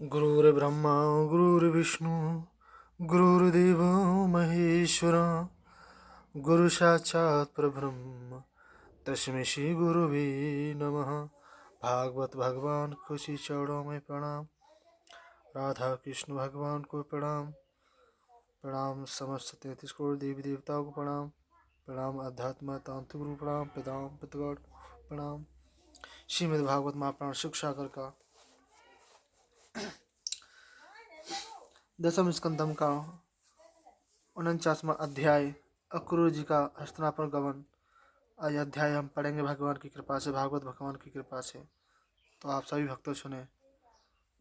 गुरुर्ब्रह्मा गुरुर्विष्णु गुरुर्देवो महेश्वर गुरु साक्षात् परब्रह्म तस्मै श्री गुरुवे नमः। भागवत भगवान को श्री चरणों में प्रणाम। राधा कृष्ण भगवान को प्रणाम। प्रणाम समस्त 33 करोड़ देवी देवताओं को प्रणाम। प्रणाम अध्यात्म तांत्रिक गुरु प्रणाम। प्रणाम पितृगण प्रणाम। श्रीमद् भागवत महापुराण शिव सागर का 10वें स्कंदम का 49वां अध्याय अक्रूर जी का हस्तिनापुर गमन। आज अध्याय हम पढ़ेंगे भगवान की कृपा से, भागवत भगवान की कृपा से। तो आप सभी भक्तों सुने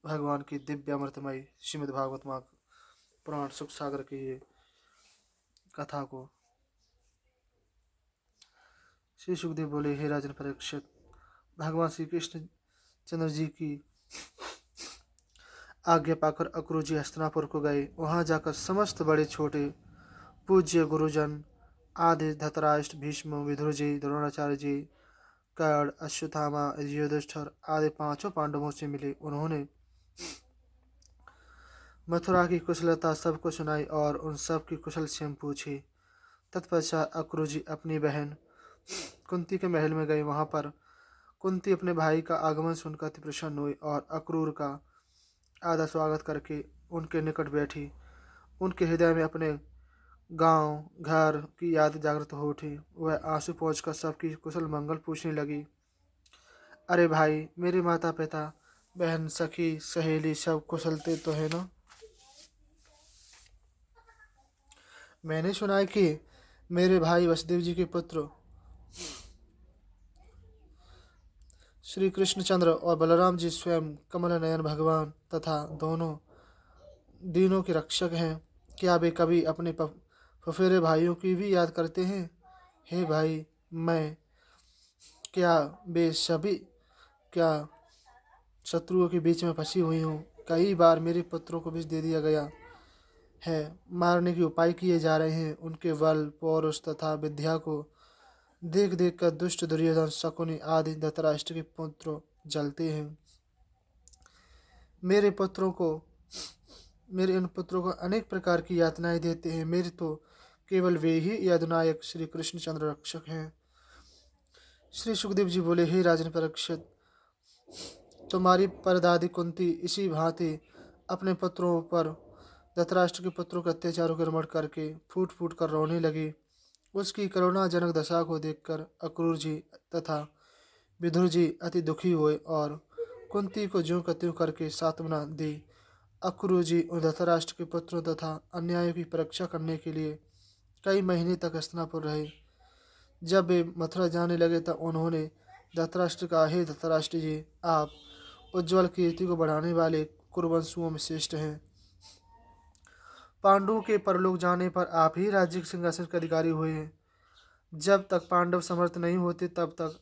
भगवान की दिव्य अमृतमयी श्रीमद् भागवत पुराण सुख सागर की ये कथा को। श्री सुखदेव बोले, हे राजन परीक्षित, भगवान श्री कृष्ण चंद्र जी की आज्ञा पाकर अक्रूर जी हस्तिनापुर को गए। वहां जाकर समस्त बड़े छोटे पूज्य गुरुजन आदि धतराष्ट्र, भीष्म, विदुर जी, द्रोणाचार्य जी, कर्ण, अश्वत्थामा, युधिष्ठिर आदि 5 पांडवों से मिले। उन्होंने मथुरा की कुशलता सबको सुनाई और उन सब की कुशल क्षेम पूछी। तत्पश्चात अक्रूर जी अपनी बहन कुंती के महल में गए। वहां पर कुंती अपने भाई का आगमन सुनकर अति प्रसन्न हुई और अक्रूर का आदर स्वागत करके उनके निकट बैठी। उनके हृदय में अपने गांव घर की याद जागृत हो उठी। वह आंसू पोंछकर सबकी कुशल मंगल पूछने लगी। अरे भाई, मेरे माता पिता, बहन, सखी, सहेली सब कुशलते तो है ना? मैंने सुना है कि मेरे भाई वसुदेव जी के पुत्र श्री कृष्णचंद्र और बलराम जी स्वयं कमल नयन भगवान तथा दोनों दीनों के रक्षक हैं। क्या वे कभी अपने फफेरे भाइयों की भी याद करते हैं? हे भाई, मैं क्या वे सभी क्या शत्रुओं के बीच में फंसी हुई हूँ। कई बार मेरे पुत्रों को भी दे दिया गया है। मारने के उपाय किए जा रहे हैं। उनके बल, पौरुष तथा विद्या को देख देख कर दुष्ट दुर्योधन, शकुनि आदि धृतराष्ट्र के पुत्र जलते हैं। मेरे इन पुत्रों को अनेक प्रकार की यातनाएं देते हैं। मेरे तो केवल वे ही यदुनायक श्री कृष्णचंद्र रक्षक हैं। श्री सुखदेव जी बोले, हे राजन परीक्षित, तुम्हारी परदादी कुंती इसी भांति अपने पुत्रों पर धृतराष्ट्र के पुत्रों के अत्याचारों के रमण करके फूट फूट कर रोने लगी। उसकी करुणाजनक दशा को देखकर अक्रूर जी तथा विदुर जी अति दुखी हुए और कुंती को ज्यों का त्यों करके सांत्वना दी। अक्रूर जी उन धृतराष्ट्र के पुत्रों तथा अन्यायों की परीक्षा करने के लिए कई महीने तक हस्तिनापुर रहे। जब वे मथुरा जाने लगे तब उन्होंने धृतराष्ट्र का, हे धृतराष्ट्र जी, आप उज्ज्वल कीर्ति को बढ़ाने वाले कुरुवंशुओं में श्रेष्ठ हैं। पांडवों के परलोक जाने पर आप ही राज्य के सिंहासन के अधिकारी हुए हैं। जब तक पांडव समर्थ नहीं होते तब तक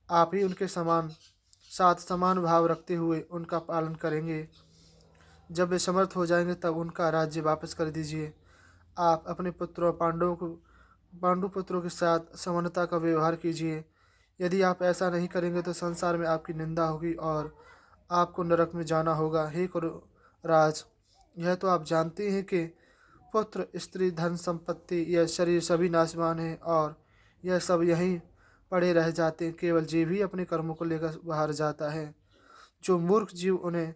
आप ही उनके साथ समान भाव रखते हुए उनका पालन करेंगे। जब वे समर्थ हो जाएंगे तब उनका राज्य वापस कर दीजिए। आप अपने पुत्रों पांडु पुत्रों के साथ समानता का व्यवहार कीजिए। यदि आप ऐसा नहीं करेंगे तो संसार में आपकी निंदा होगी और आपको नरक में जाना होगा। हे राज, यह तो आप जानते हैं कि पुत्र, स्त्री, धन संपत्ति, यह शरीर सभी नाशवान है और यह सब यहीं पड़े रह जाते हैं। केवल जीव ही अपने कर्मों को लेकर बाहर जाता है। जो मूर्ख जीव उन्हें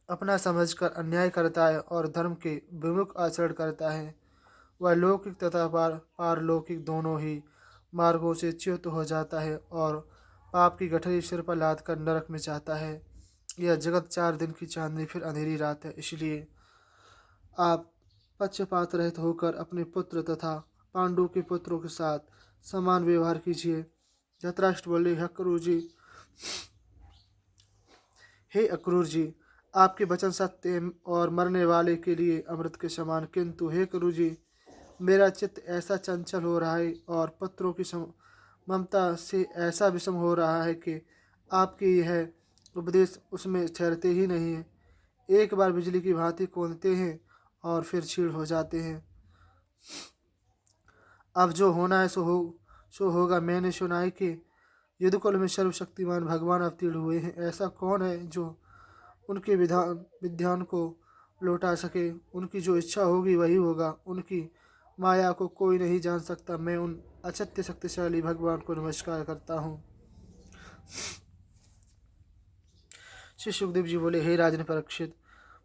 अपना समझकर अन्याय करता है और धर्म के विमुख आचरण करता है, वह लौकिक तथा पारलौकिक दोनों ही मार्गों से च्युत हो जाता है और पाप की गठरी सिर पर लाद कर नरक में जाता है। यह जगत 4 दिन की चांदनी फिर अंधेरी रात है। इसलिए आप पक्षपात रहित होकर अपने पुत्र तथा पांडु के पुत्रों के साथ समान व्यवहार कीजिए। धृतराष्ट्र बोले, हे अक्रूर जी, आपके वचन सत्य और मरने वाले के लिए अमृत के समान, किंतु हे अक्रूर जी, मेरा चित्त ऐसा चंचल हो रहा है और पुत्रों की ममता से ऐसा विषम हो रहा है कि आपके यह उपदेश उसमें ठहरते ही नहीं है। एक बार बिजली की भांति कौंधते हैं और फिर क्षीण हो जाते हैं। अब जो होना है सो होगा। मैंने सुना है कि युद्धकुल में सर्वशक्तिमान भगवान अवतीर्ण हुए हैं। ऐसा कौन है जो उनके विधान को लौटा सके। उनकी जो इच्छा होगी वही होगा। उनकी माया को कोई नहीं जान सकता। मैं उन अचित्य शक्तिशाली भगवान को नमस्कार करता हूँ। श्री सुखदेव जी बोले, हे राजन परीक्षित,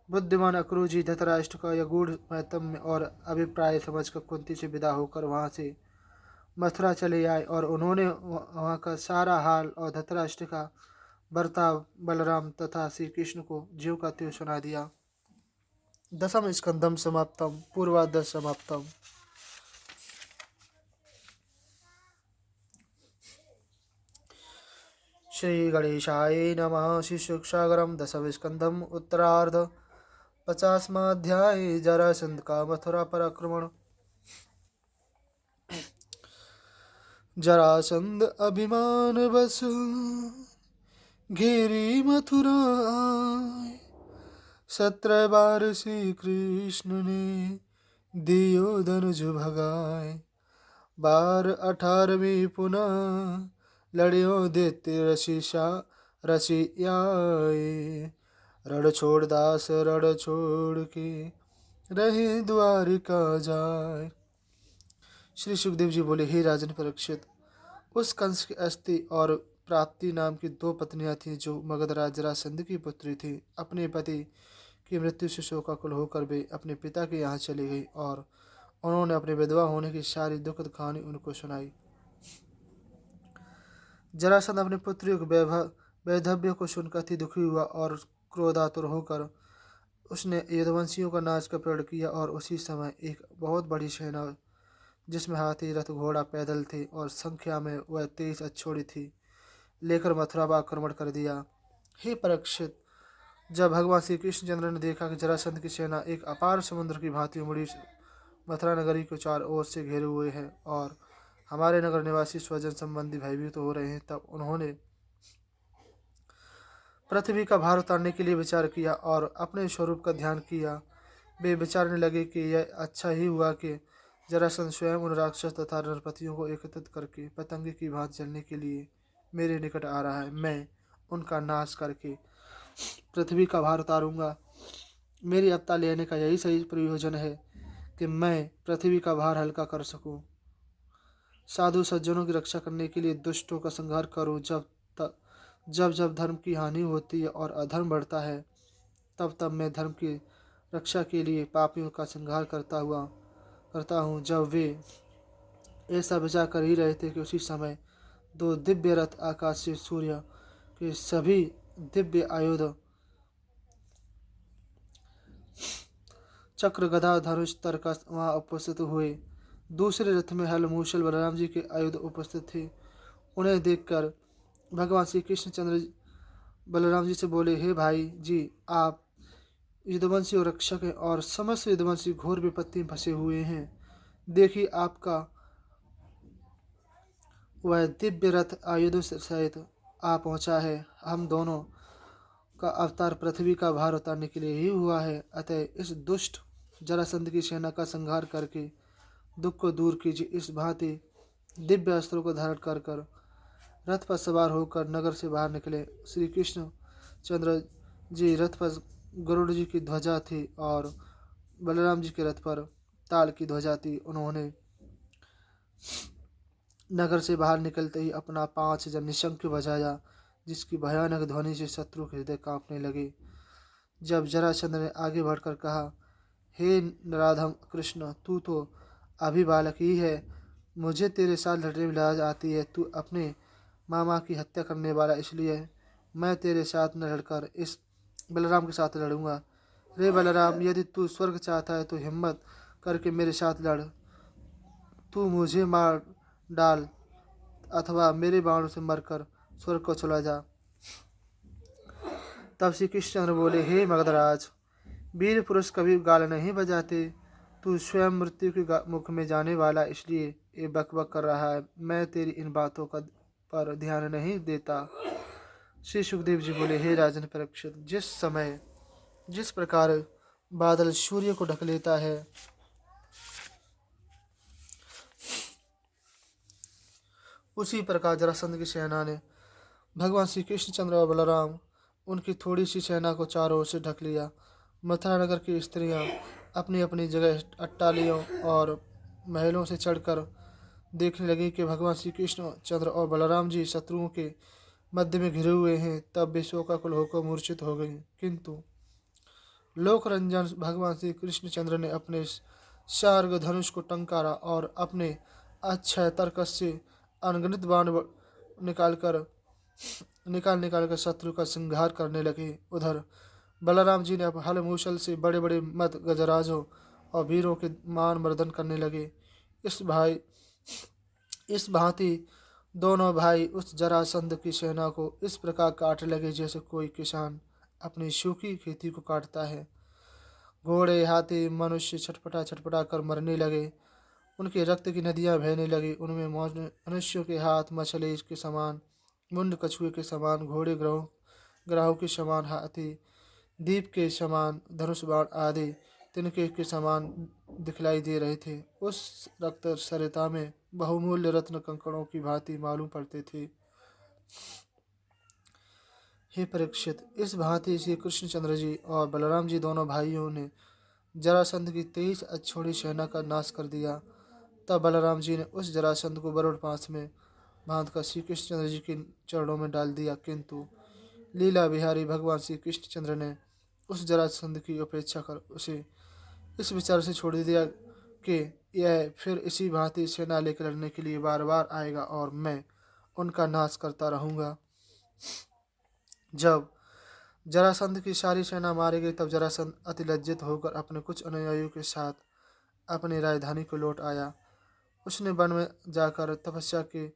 बुद्धिमान अक्रूर जी धृतराष्ट्र का यह गूढ़ महत्व और अभिप्राय समझकर कुंती से विदा होकर वहाँ से मथुरा चले आए और उन्होंने वहाँ का सारा हाल और धृतराष्ट्र का बर्ताव बलराम तथा श्री कृष्ण को ज्यों का त्यों सुना दिया। दशम स्कंदम समाप्तम। पूर्वार्ध समाप्तम। श्री गणेशाय नमः। श्री शुकसागरम दशम स्कंदम उत्तरार्ध 50वां जरासंध का मथुरा पर आक्रमण। जरासंध अभिमान बस घेरी मथुरा आए, 17 बार श्री कृष्ण ने दियो धनुज भगाए। बार 18वीं पुनः लड़ियो देते रसियाए। रण छोड़ दास रण छोड़ के रहे द्वारिका जाए। श्री सुखदेव जी बोले, हे राजन परीक्षित, उस कंस की अस्थि और प्राप्ति नाम की 2 पत्नियां थीं जो मगधराज जरासंध की पुत्री थी। अपने पति की मृत्यु से शोकाकुल होकर वे अपने पिता के यहाँ चली गई और उन्होंने अपने विधवा होने की सारी दुखद कहानी उनको सुनाई। जरासंध अपनी पुत्रियों के वैधव्य को सुनकर अति दुखी हुआ और क्रोधातुर होकर उसने यदुवंशियों का नाश का प्रण किया। और उसी समय एक बहुत बड़ी सेना जिसमें हाथी रथ घोड़ा पैदल थे और संख्या में वह 23 अच्छोड़ी थी, लेकर मथुरा पर आक्रमण कर दिया। हे परीक्षित, जब भगवान श्री कृष्णचंद्र ने देखा कि जरासंध की सेना एक अपार समुद्र की भांति उमड़ी मथुरा नगरी को 4 ओर से घेरे हुए है और हमारे नगर निवासी स्वजन संबंधी भयभीत हो रहे हैं, तब उन्होंने पृथ्वी का भार उतारने के लिए विचार किया और अपने स्वरूप का ध्यान किया। वे विचारने लगे कि यह अच्छा ही हुआ कि जरासंध स्वयं उन राक्षस तथा नरपतियों को एकत्रित करके पतंगे की भांति जलने के लिए मेरे निकट आ रहा है। मैं उनका नाश करके पृथ्वी का भार उतारूंगा। मेरी अवतार लेने का यही सही प्रयोजन है कि मैं पृथ्वी का भार हल्का कर सकूं, साधु सज्जनों की रक्षा करने के लिए दुष्टों का संहार करूं। जब धर्म की हानि होती है और अधर्म बढ़ता है, तब तब मैं धर्म की रक्षा के लिए पापियों का संहार करता हूँ। जब वे ऐसा विचार कर ही रहे थे कि उसी समय 2 दिव्य रथ आकाश से सूर्य के सभी दिव्य आयुध चक्र गदा धनुष तरकस वहाँ उपस्थित हुए। दूसरे रथ में हल मूषल बलराम जी के आयुध उपस्थित थे। उन्हें देखकर भगवान श्री कृष्णचंद्र बलराम जी से बोले, हे भाई जी, आप यदुवंशी और रक्षक हैं और समस्त यदुवंशी घोर विपत्ति में फंसे हुए हैं। देखिए, आपका वह दिव्य रथ आयुधों सहित आ पहुँचा है। हम दोनों का अवतार पृथ्वी का भार उतारने के लिए ही हुआ है। अतः इस दुष्ट जरासंध की सेना का संहार करके दुख को दूर कीजिए। इस भांति दिव्य अस्त्रों को धारण कर रथ पर सवार होकर नगर से बाहर निकले। श्री कृष्ण चंद्र जी रथ पर गरुड़ जी की ध्वजा थी और बलराम जी के रथ पर ताल की ध्वजा थी। उन्होंने नगर से बाहर निकलते ही अपना 5 जन निशंक बजाया, जिसकी भयानक ध्वनि से शत्रु के हृदय कांपने लगे। जब जरासंध ने आगे बढ़कर कहा, हे नराधम कृष्ण, तू तो अभी बालक ही है, मुझे तेरे साथ लड़ने में लाज आती है। तू अपने मामा की हत्या करने वाला, इसलिए मैं तेरे साथ न लड़कर इस बलराम के साथ लड़ूंगा। रे बलराम, यदि तू स्वर्ग चाहता है तो हिम्मत करके मेरे साथ लड़। तू मुझे मार डाल अथवा मेरे बाणों से मरकर स्वर्ग को चला जा। तब श्री कृष्णचंद्र बोले, हे मगधराज, वीर पुरुष कभी गाल नहीं बजाते। तू स्वयं मृत्यु के मुख में जाने वाला, इसलिए ये बकबक कर रहा है। मैं तेरी इन बातों का पर ध्यान नहीं देता। श्री सुखदेव जी बोले, हे राजन परीक्षित, जिस प्रकार बादल सूर्य को ढक लेता है, उसी प्रकार जरासंध की सेना ने भगवान श्री कृष्णचंद्र और बलराम उनकी थोड़ी सी सेना को चारों ओर से ढक लिया। मथुरा नगर की स्त्रियां अपनी अपनी जगह अट्टालियों और महलों से चढ़कर देखने लगी कि भगवान श्री कृष्ण चंद्र और बलराम जी शत्रुओं के मध्य में घिरे हुए हैं। तब वे शोकाकुल होकर मूर्छित हो गई। किंतु लोकरंजन भगवान श्री कृष्णचंद्र ने अपने शार्ग धनुष को टंकारा और अपने अक्षय तर्कस से अनगिनत बाण निकालकर निकाल कर शत्रु का संहार करने लगे। उधर बलराम जी ने हल मूसल से बड़े बड़े मत गजराजों और वीरों के मान मर्दन करने लगे। इस भाई इस भांति दोनों भाई उस जरासंध की सेना को इस प्रकार काटने लगे जैसे कोई किसान अपनी सूखी खेती को काटता है। घोड़े हाथी मनुष्य छटपटा छटपटा कर मरने लगे। उनके रक्त की नदियां बहने लगी। उनमें मनुष्यों के हाथ मछली के समान, मुंड कछुए के समान, घोड़े ग्राहों के समान, हाथी दीप के समान, धनुष बाण आदि तिनके के समान दिखलाई दे रहे थे। उस रक्त सरिता में बहुमूल्य रत्न कंकड़ों की भांति मालूम पड़ते थे। हे परीक्षित, इस भांति श्री कृष्णचंद्र जी और बलराम जी दोनों भाइयों ने जरासंध की 23 अक्षौणी सेना का नाश कर दिया। तब बलराम जी ने उस जरासंध को बरुड़ पास में बांधकर श्री कृष्णचंद्र जी के चरणों में डाल दिया। किंतु लीला बिहारी भगवान श्री कृष्णचंद्र ने उस जरासंध की उपेक्षा कर उसे इस विचार से छोड़ दिया कि यह फिर इसी भांति सेना लेकर लड़ने के लिए बार बार आएगा और मैं उनका नाश करता रहूंगा। जब जरासंध की सारी सेना मारी गई तब जरासंध अति लज्जित होकर अपने कुछ अनुयायियों के साथ अपनी राजधानी को लौट आया। उसने वन में जाकर तपस्या की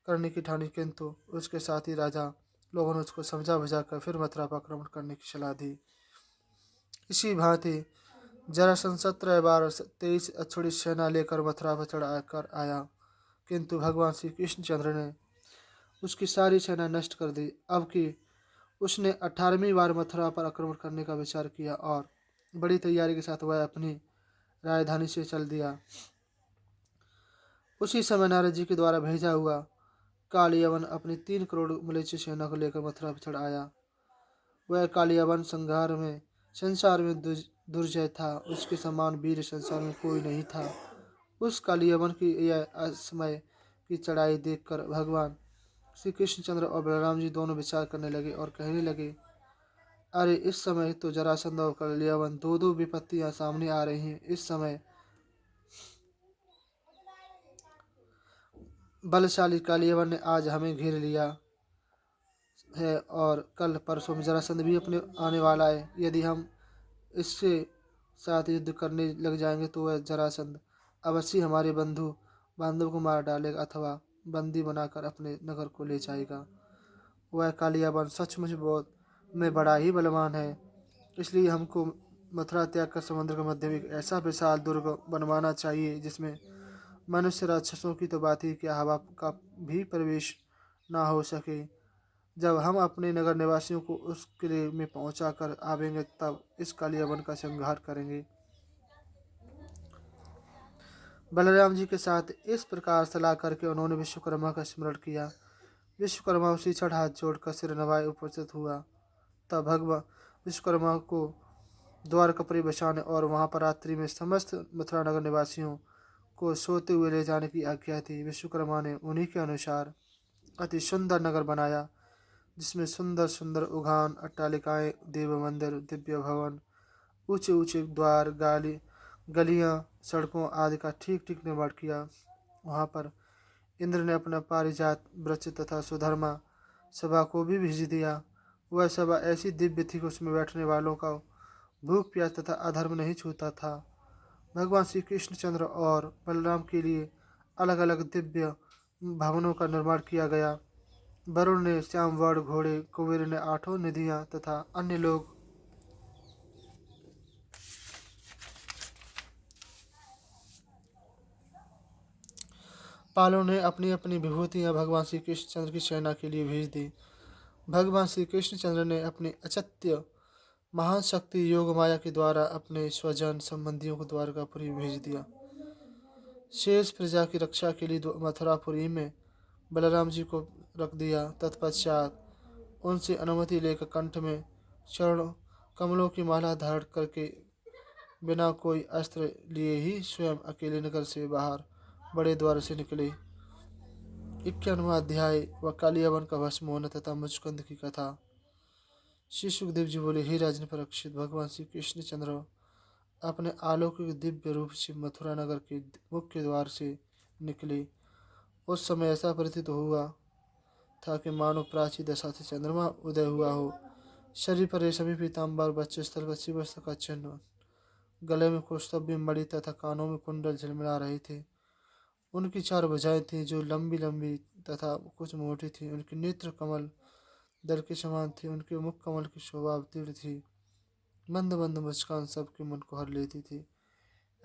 करने की ठानी, किंतु उसके साथी राजा लोगों ने उसको समझा बुझा कर फिर मथुरा पर आक्रमण करने की सलाह दी। इसी भांति जरासंध 17 बार 23 अक्षौणी सेना लेकर मथुरा पर चढ़ कर आया, किंतु भगवान श्री कृष्णचंद्र ने उसकी सारी सेना नष्ट कर दी। अब कि उसने 18वीं बार मथुरा पर आक्रमण करने का विचार किया और बड़ी तैयारी के साथ वह अपनी राजधानी से चल दिया। उसी समय नारद जी के द्वारा भेजा हुआ कालियवन अपनी 3 करोड़ मलेच्छ सेना को लेकर मथुरा पर चढ़ आया। वह कालियवन संसार में दुर्जय था। उसके समान वीर संसार में कोई नहीं था। उस कालियवन की यह असमय की चढ़ाई देखकर भगवान श्री कृष्णचंद्र और बलराम जी दोनों विचार करने लगे और कहने लगे, अरे इस समय तो जरासंध और कालियवन दो दो विपत्तियां सामने आ रही हैं। इस समय बलशाली कालियवन ने आज हमें घेर लिया है और कल परसों में जरासंध भी अपने आने वाला है। यदि हम इसके साथ युद्ध करने लग जाएंगे तो वह जरासंध अवश्य हमारे बांधव को मार डालेगा अथवा बंदी बनाकर अपने नगर को ले जाएगा। वह कालियाबन सचमुच बहुत में बड़ा ही बलवान है। इसलिए हमको मथुरा त्याग कर समुद्र के मध्य में एक ऐसा विशाल दुर्ग बनवाना चाहिए जिसमें मनुष्य राक्षसों की तो बात ही क्या, हवा का भी प्रवेश ना हो सके। जब हम अपने नगर निवासियों को उस किले में पहुंचा कर आवेंगे तब इस कालियाबन का संहार करेंगे। बलराम जी के साथ इस प्रकार सलाह करके उन्होंने विश्वकर्मा का स्मरण किया। विश्वकर्मा उसी क्षण हाथ जोड़कर सिर नवाए उपस्थित हुआ। तब भगवान विश्वकर्मा को द्वार कपड़े बचाने और वहां पर रात्रि में समस्त मथुरा नगर निवासियों को सोते हुए ले जाने की आज्ञा थी। विश्वकर्मा ने उन्हीं के अनुसार अति सुंदर नगर बनाया, जिसमें सुंदर सुंदर उद्यान, अट्टालिकाएं, देव मंदिर, दिव्य भवन, ऊंचे ऊंचे द्वार, गलियां, सड़कों आदि का ठीक ठीक निर्माण किया। वहां पर इंद्र ने अपना पारिजात वृक्ष तथा सुधर्मा सभा को भी भेज दिया। वह सभा ऐसी दिव्य थी कि उसमें बैठने वालों का भूख प्यास तथा अधर्म नहीं छूता था। भगवान श्री कृष्णचंद्र और बलराम के लिए अलग अलग दिव्य भवनों का निर्माण किया गया। वरुण ने श्याम वर्ण घोड़े, कुबेर ने 8 निधियां तथा अन्य लोग पालों ने अपनी अपनी विभूतियां भगवान श्री कृष्णचंद्र की सेना के लिए भेज दी। भगवान श्री कृष्णचंद्र ने अपनी अचित्य महान शक्ति योग माया के द्वारा अपने स्वजन संबंधियों को द्वारकापुरी भेज दिया। शेष प्रजा की रक्षा के लिए मथुरापुरी में बलराम जी को रख दिया। तत्पश्चात उनसे अनुमति लेकर कंठ में चरण कमलों की माला धारण करके बिना कोई अस्त्र लिए ही स्वयं अकेले नगर से बाहर बड़े द्वार से निकले। 91वां अध्याय व कालियावन का भस्म होना तथा मुचकुंद की कथा। श्री सुखदेव जी बोले, हे राजन परीक्षित, भगवान श्री कृष्ण चंद्र अपने अलौकिक दिव्य रूप से मथुरा नगर के मुख्य द्वार से निकले। उस समय ऐसा प्रतीत हुआ था कि मानो प्राची दशा से चंद्रमा उदय हुआ हो। शरीर पर रेशमी पीताम्बर वक्षस्थल पर शिवस्त्र का चिन्ह, गले में कौस्तुभ मणि तथा कानों में कुंडल झिलमिला रहे थे। उनकी 4 भुजाएं थीं जो लंबी लंबी तथा कुछ मोटी थीं। उनके नेत्र कमल दल के समान थे। उनके मुख कमल की शोभा तीव्र थी। मंद मंद मुस्कान सबके मन को हर लेती थी।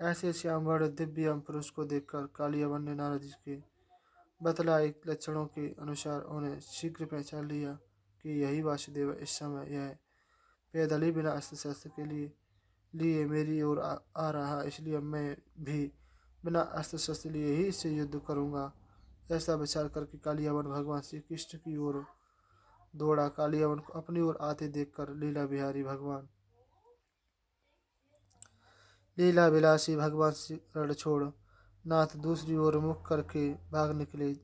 ऐसे श्याम वर्ण दिव्य पुरुष को देखकर कालियावन ने नारद जी के बतलाए लक्षणों के अनुसार उन्हें शीघ्र पहचान लिया कि यही वासुदेव इस समय यह पैदल ही बिना अस्त्र शस्त्र के लिए मेरी ओर आ रहा, इसलिए मैं भी बिना अस्त्र शस्त्र लिए ही इससे युद्ध करूंगा। ऐसा विचार करके कालियावन भगवान श्री कृष्ण की ओर दौड़ा। कालियावन को अपनी ओर आते देखकर लीला विलासी भगवान श्री रण छोड़ नाथ दूसरी ओर मुख करके भाग निकले।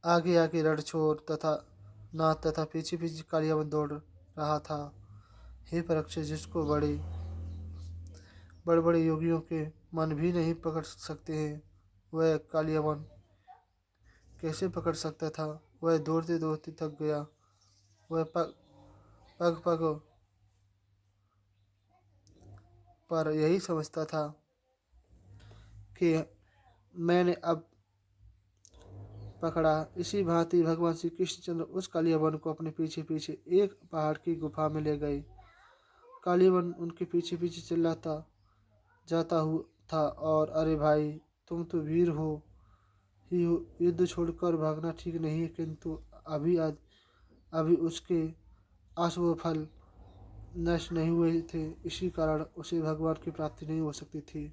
आगे आगे रण छोड़ तथा नाथ तथा पीछे पीछे कालियावन दौड़ रहा था। हे परीक्षित, जिसको बड़े बड़े योगियों के मन भी नहीं पकड़ सकते हैं, वह कालियावन कैसे पकड़ सकता था। वह दौड़ते दौड़ते थक गया। वह पग पग पर यही समझता था कि मैंने अब पकड़ा। इसी भांति भगवान श्री कृष्णचंद्र उस कालियावन को अपने पीछे पीछे एक पहाड़ की गुफा में ले गए। कालियावन उनके पीछे पीछे चिल्लाता जाता हुआ था और अरे भाई, तुम तो वीर हो ही हो, युद्ध छोड़कर भागना ठीक नहीं है। किंतु अभी उसके अशुभ फल नष्ट नहीं हुए थे, इसी कारण उसे भगवान की प्राप्ति नहीं हो सकती थी।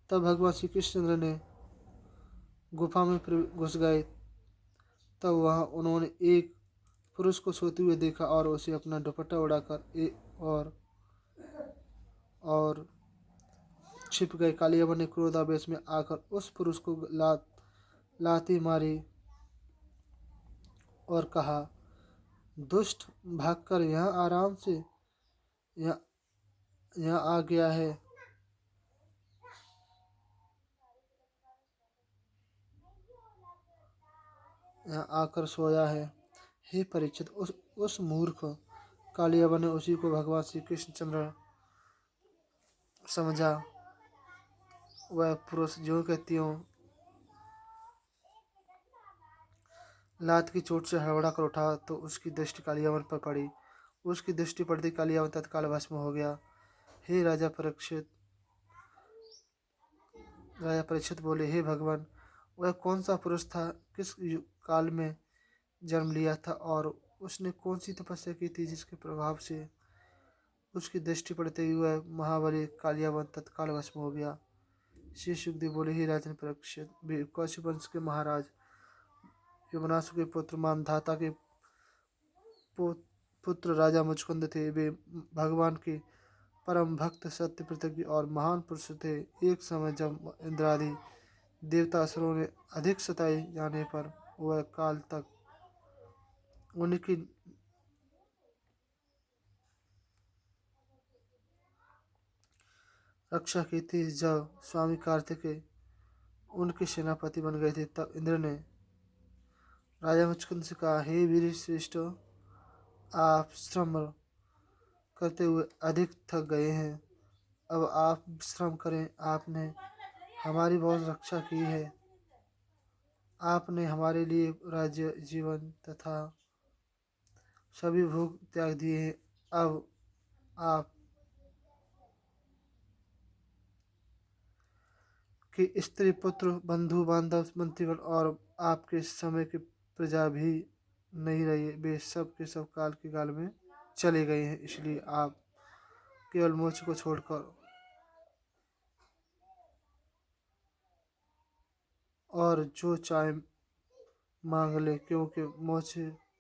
तब भगवान श्री कृष्णचंद्र ने गुफा में घुस गए। तब वहां उन्होंने एक पुरुष को सोते हुए देखा और उसे अपना दुपट्टा उड़ाकर और छिप गए। कालियावन ने क्रोधावेश में आकर उस पुरुष को लाती मारी और कहा, दुष्ट, भागकर यहाँ आराम से यहाँ आ गया है। यहाँ आकर सोया है। हे परीक्षित, उस मूर्ख कालियावन ने उसी को भगवान श्री कृष्णचंद्र समझा। वह पुरुष जो कहती हूँ लात की चोट से हड़बड़ा कर उठा तो उसकी दृष्टि कालियावन पर पड़ी। उसकी दृष्टि पड़ती कालियावन तत्काल भस्म हो गया। हे राजा परीक्षित बोले, हे भगवान, वह कौन सा पुरुष था, किस काल में जन्म लिया था और उसने कौन सी तपस्या की थी जिसके प्रभाव से उसकी दृष्टि पड़ते ही वह महाबली कालियावन तत्काल भस्म हो गया। श्री सुखदेव बोले, हे राजन परीक्षित, कौशिक वंश के महाराज यमुनासु के पुत्र मानधाता के पुत्र राजा मुचकुंद थे। वे भगवान के परम भक्त, सत्य प्रतिज्ञ और महान पुरुष थे। एक समय जब इंद्रादि देवता असुरों ने अधिक सताए जाने पर वह काल तक उनकी रक्षा की थी। जब स्वामी कार्तिकेय उनके सेनापति बन गए थे, तब इंद्र ने राजा मुचकुंद से कहा, हे वीर श्रेष्ठ, आप श्रम करते हुए अधिक थक गए हैं, अब आप विश्राम करें। आपने हमारी बहुत रक्षा की है। आपने हमारे लिए राज्य, जीवन तथा सभी भोग त्याग दिए हैं। अब आप कि स्त्री पुत्र बंधु बांधव मंत्रीगण और आपके समय की प्रजा भी नहीं रही। वे सब के सब काल के काल में चले गए हैं। इसलिए आप केवल मोक्ष को छोड़कर और जो चाहे मांग ले, क्योंकि मोक्ष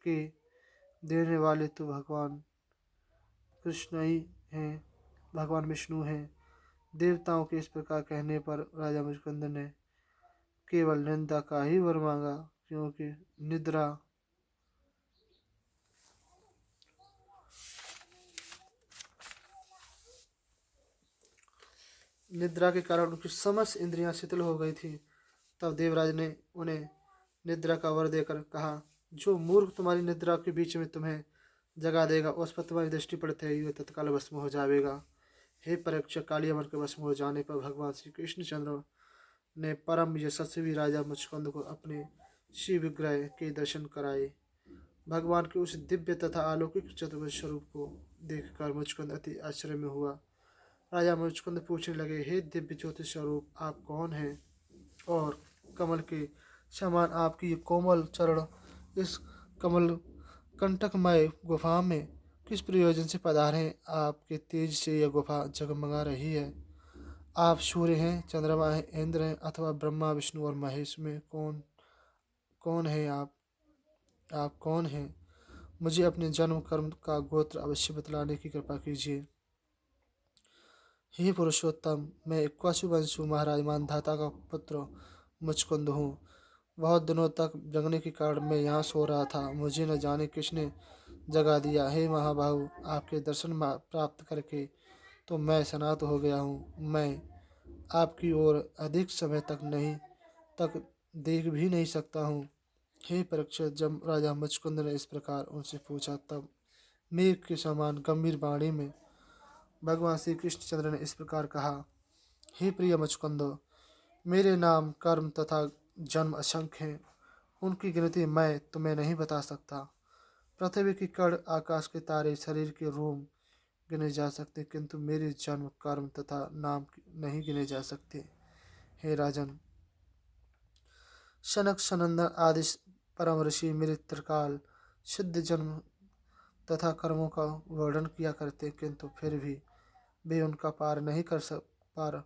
के देने वाले तो भगवान कृष्ण ही हैं, भगवान विष्णु हैं। देवताओं के इस प्रकार कहने पर राजा मुचकुंद ने केवल निंदा का ही वर मांगा, क्योंकि निद्रा के कारण उनकी समस्त इंद्रियां शिथिल हो गई थी। तब देवराज ने उन्हें निद्रा का वर देकर कहा, जो मूर्ख तुम्हारी निद्रा के बीच में तुम्हें जगा देगा, उस पर तुम्हारी दृष्टि पड़ते ही वह तत्काल भस्म हो जाएगा। हे परीक्षक, कालिया मन के भस्म हो जाने पर भगवान श्री कृष्णचंद्र ने परम यशस्वी राजा मुचकुंद को अपने शिव विग्रह के दर्शन कराए। भगवान के उस दिव्य तथा अलौकिक चतुर्भुज स्वरूप को देखकर मुचकुंद अति आश्चर्य में हुआ। राजा मुचकुंद पूछने लगे, हे दिव्य ज्योति स्वरूप, आप कौन हैं और कमल के समान आपकी ये कोमल चरण इस कमल कंटकमय गुफा में किस प्रयोजन से पधारे हैं? आपके तेज से यह गुफा जगमगा रही है। आप सूर्य हैं, चंद्रमा हैं, इंद्र हैं, अथवा ब्रह्मा विष्णु और महेश में कौन कौन है आप कौन हैं? मुझे अपने जन्म कर्म का गोत्र अवश्य बतलाने की कृपा कीजिए। हे पुरुषोत्तम, मैं इक्ष्वाकु महाराज मानधाता का पुत्र मुचकुंद हूँ। बहुत दिनों तक जगने के कारण मैं यहाँ सो रहा था, मुझे न जाने किसने जगा दिया। हे महाबाहु, आपके दर्शन प्राप्त करके तो मैं सनात हो गया हूँ। मैं आपकी ओर अधिक समय तक देख भी नहीं सकता हूँ। हे परीक्षित, जब राजा मुचकुंद ने इस प्रकार उनसे पूछा, तब मेघ के समान गंभीर वाणी में भगवान श्री कृष्णचंद्र ने इस प्रकार कहा, हे प्रिय मुचकुंद, मेरे नाम, कर्म तथा जन्म असंख्य हैं। उनकी गिनती मैं तुम्हें नहीं बता सकता। पृथ्वी की कण, आकाश के तारे, शरीर के रोम गिने जा सकते, किंतु मेरे जन्म, कर्म तथा नाम नहीं गिने जा सकते। हे राजन, सनक सनंदन आदि परम ऋषि मेरे त्रिकाल सिद्ध जन्म तथा कर्मों का वर्णन किया करते, किंतु फिर भी वे उनका पार नहीं पार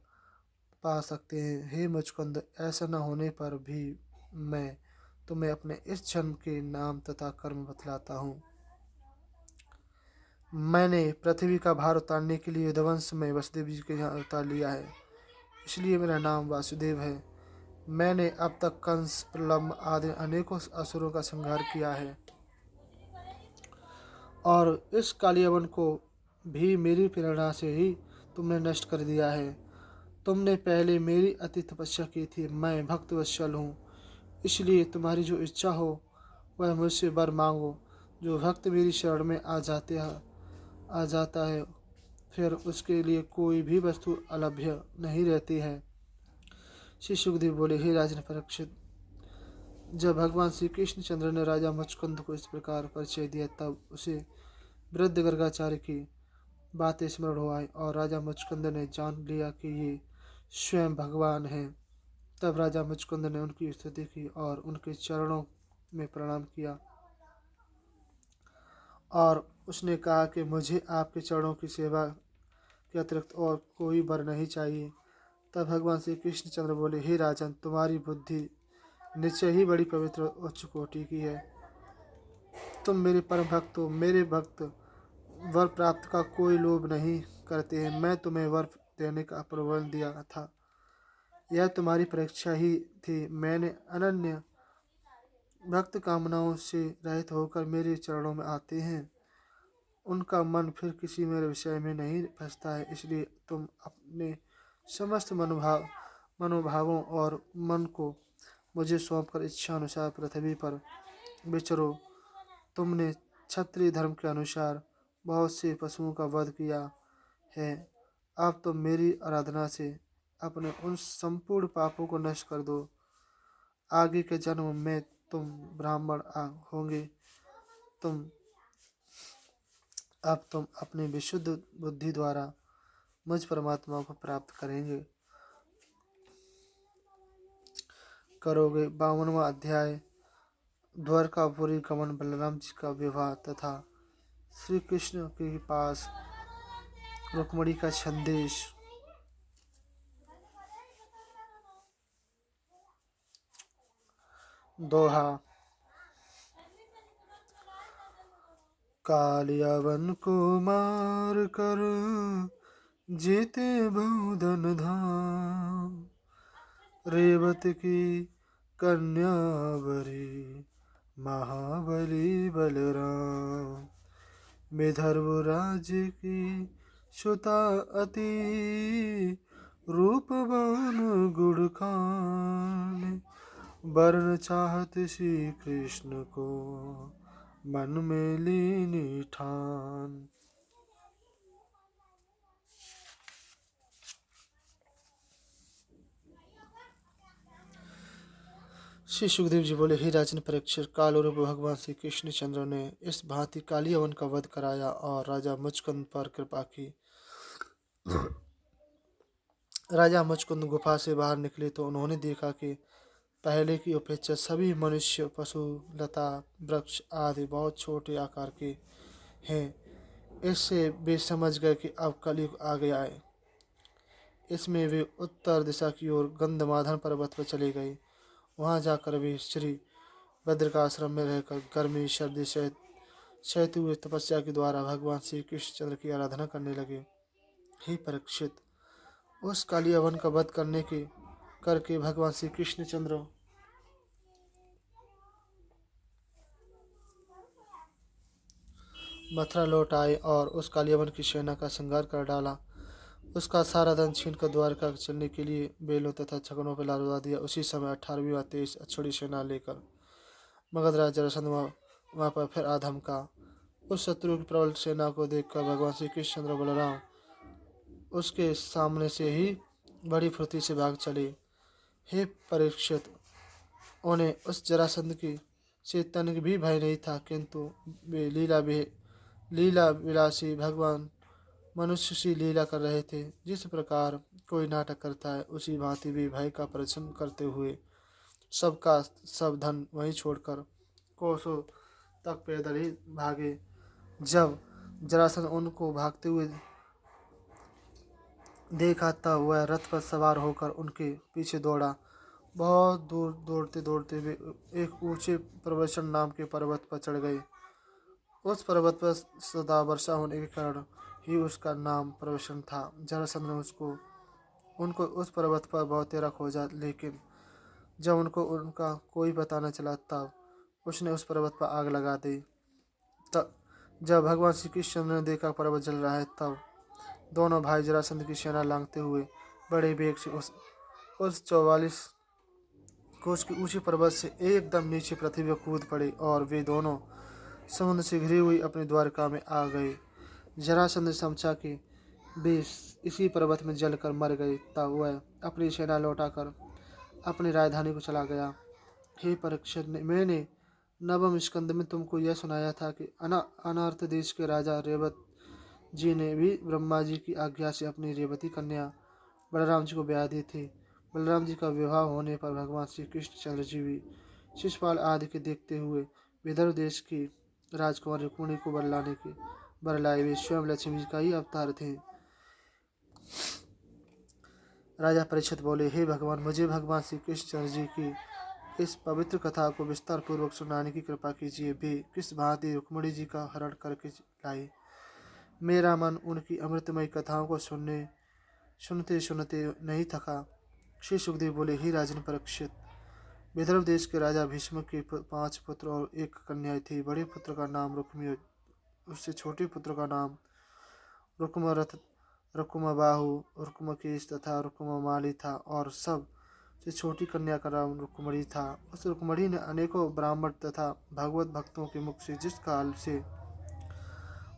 पा सकते हैं। हे मुचकुंद, ऐसा न होने पर भी मैं तुम्हें अपने इस जन्म के नाम तथा कर्म बतलाता हूँ। मैंने पृथ्वी का भार उतारने के लिए यदुवंश में वसुदेव जी के यहाँ अवतार लिया है, इसलिए मेरा नाम वासुदेव है। मैंने अब तक कंस, प्रलंब आदि अनेकों असुरों का संहार किया है और इस कालियावन को भी मेरी प्रेरणा से ही तुमने नष्ट कर दिया है। तुमने पहले मेरी अति तपस्या की थी। मैं भक्त वत्सल हूँ, इसलिए तुम्हारी जो इच्छा हो वह मुझसे वर मांगो। जो भक्त मेरी शरण में आ जाता है, फिर उसके लिए कोई भी वस्तु अलभ्य नहीं रहती है। श्री सुखदेव बोले, हे राजन परीक्षित, जब भगवान श्री कृष्णचंद्र ने राजा मुचकुंद को इस प्रकार परिचय दिया, तब उसे वृद्ध गर्गाचार्य की बातें स्मरण हो आई और राजा मुचकुंद ने जान लिया कि ये स्वयं भगवान हैं। तब राजा मुचकुंद ने उनकी स्तुति की और उनके चरणों में प्रणाम किया और उसने कहा कि मुझे आपके चरणों की सेवा के अतिरिक्त और कोई वर नहीं चाहिए। तब भगवान श्री कृष्णचंद्र बोले, हे राजन, तुम्हारी बुद्धि निश्चय ही बड़ी पवित्र उच्च कोटि की है। तुम मेरे परम भक्त हो। मेरे भक्त वर प्राप्त का कोई लोभ नहीं करते हैं। मैं तुम्हें वर देने का प्रबंध दिया था, यह तुम्हारी परीक्षा ही थी। मैंने अनन्य भक्त कामनाओं से रहित होकर मेरे चरणों में आते हैं, उनका मन फिर किसी मेरे विषय में नहीं फंसता है। इसलिए तुम अपने समस्त मनोभावों और मन को मुझे सौंपकर इच्छा अनुसार पृथ्वी पर विचरो। तुमने क्षत्रिय धर्म के अनुसार बहुत से पशुओं का वध किया है। अब तुम मेरी आराधना से अपने उन संपूर्ण पापों को नष्ट कर दो। आगे के जन्म में तुम ब्राह्मण होंगे। अब तुम अपनी विशुद्ध बुद्धि द्वारा मुझ परमात्मा को प्राप्त करोगे। 52वां अध्याय, द्वारकापुरी गमन, बलराम जी का विवाह तथा श्री कृष्ण के पास रुक्मिणी का संदेश। दोहा। कालियावन को मार कर जीते बहुधन धाम। रेवत की कन्या बरी महाबली बलराम। विदर्भ राज्य की सुता अति रूपवान गुण खान। वर्ण चाहत श्री कृष्ण को मन में लीनी ठान। श्री सुखदेव जी बोले, हे राजन परीक्षित, काल रूप भगवान श्री कृष्ण चंद्र ने इस भांति कालियावन का वध कराया और राजा मुचकुंद पर कृपा की। राजा मुचकुंद गुफा से बाहर निकले तो उन्होंने देखा कि पहले की अपेक्षा सभी मनुष्य, पशु, लता, वृक्ष आदि बहुत छोटे आकार के हैं। इससे वे समझ गए कि अब कलयुग आ गया है। इसमें वे उत्तर दिशा की ओर गंधमादन पर्वत पर चले गए। वहां जाकर वे श्री भद्र का आश्रम में रहकर गर्मी सर्दी सहते हुए तपस्या के द्वारा भगवान श्री कृष्णचंद्र की आराधना करने लगे। हे परीक्षित, उस कालियावन का वध करके भगवान श्री कृष्णचंद्र मथुरा लौट आए और उस कालियावन की सेना का संहार कर डाला। उसका सारा धन छीन कर द्वारका चलने के लिए बेलों तथा छगनों पर लादवा दिया। उसी समय 18वीं व 23 अक्षौड़ी सेना लेकर मगधराज जरासंध वहाँ पर फिर आधम का। उस शत्रु की प्रबल सेना को देखकर भगवान श्री कृष्णचंद्र बलराम उसके सामने से ही बड़ी फुर्ती से भाग चले। हे परीक्षित, उन्हें उस जरासंध की से तनिक भी भय नहीं था, किंतु वे लीला विलासी भगवान मनुष्य सी लीला कर रहे थे। जिस प्रकार कोई नाटक करता है, उसी भांति भी भय का प्रदर्शन करते हुए सबका सब धन वहीं छोड़कर कोसों तक पैदल ही भागे। जब जरासंध उनको भागते हुए देखा तब वह रथ पर सवार होकर उनके पीछे दौड़ा। बहुत दूर दौड़ते दौड़ते वे एक ऊंचे प्रवसन नाम के पर्वत पर चढ़ गए। उस पर्वत पर सदा वर्षा होने के कारण ही उसका नाम प्रवसन था। जरासंध ने उनको उस पर्वत पर बहुत तेरा खोजा, लेकिन जब उनको उनका कोई पता न चला तब उसने उस पर्वत पर आग लगा दी। तब जब भगवान श्री कृष्ण ने देखा पर्वत जल रहा है, तब दोनों भाई जरासंध की सेना लांघते हुए बड़े वेग से उस 44 कोस के ऊंचे पर्वत से एकदम नीचे पृथ्वी पर कूद पड़े और वे दोनों समुद्र से घिरी हुई अपनी द्वारका में आ गए। जरासंध ने समझा कि वे इसी पर्वत में जलकर मर गए। तब वह अपनी सेना लौटाकर अपनी राजधानी को चला गया। हे परीक्षित, मैंने नवम स्कंद में तुमको यह सुनाया था कि अनार्थ देश के राजा रेवत जी ने भी ब्रह्मा जी की आज्ञा से अपनी रेवती कन्या बलराम जी को ब्याह दी थी। बलराम जी का विवाह होने पर भगवान श्री कृष्णचंद्र जी भी शिशुपाल आदि के देखते हुए विदर्भ देश की राजकुमारी रुक्मिणी को बरलाए। वे स्वयं लक्ष्मी जी का ही अवतार थे। राजा परीक्षित बोले, हे भगवान, मुझे भगवान श्री कृष्णचंद्र जी की इस पवित्र कथा को विस्तार पूर्वक सुनाने की कृपा कीजिए। वे किस भांति रुक्मिणी जी का हरण करके लाए। मेरा मन उनकी अमृतमयी कथाओं को सुनते सुनते नहीं थका। श्री सुखदेव बोले, हे राजन परीक्षित, विदर्भ देश के राजा भीष्म के 5 पुत्र और 1 कन्या थी। बड़े पुत्र का नाम रुक्मी, उससे छोटे पुत्र का नाम रुक्मरथ, रुक्मबाहु, रुक्मकेश तथा रुक्ममाली था और सब से छोटी कन्या का नाम रुक्मणी था। उस रुक्मणी ने अनेकों ब्राह्मण तथा भगवत भक्तों के मुख से जिस काल से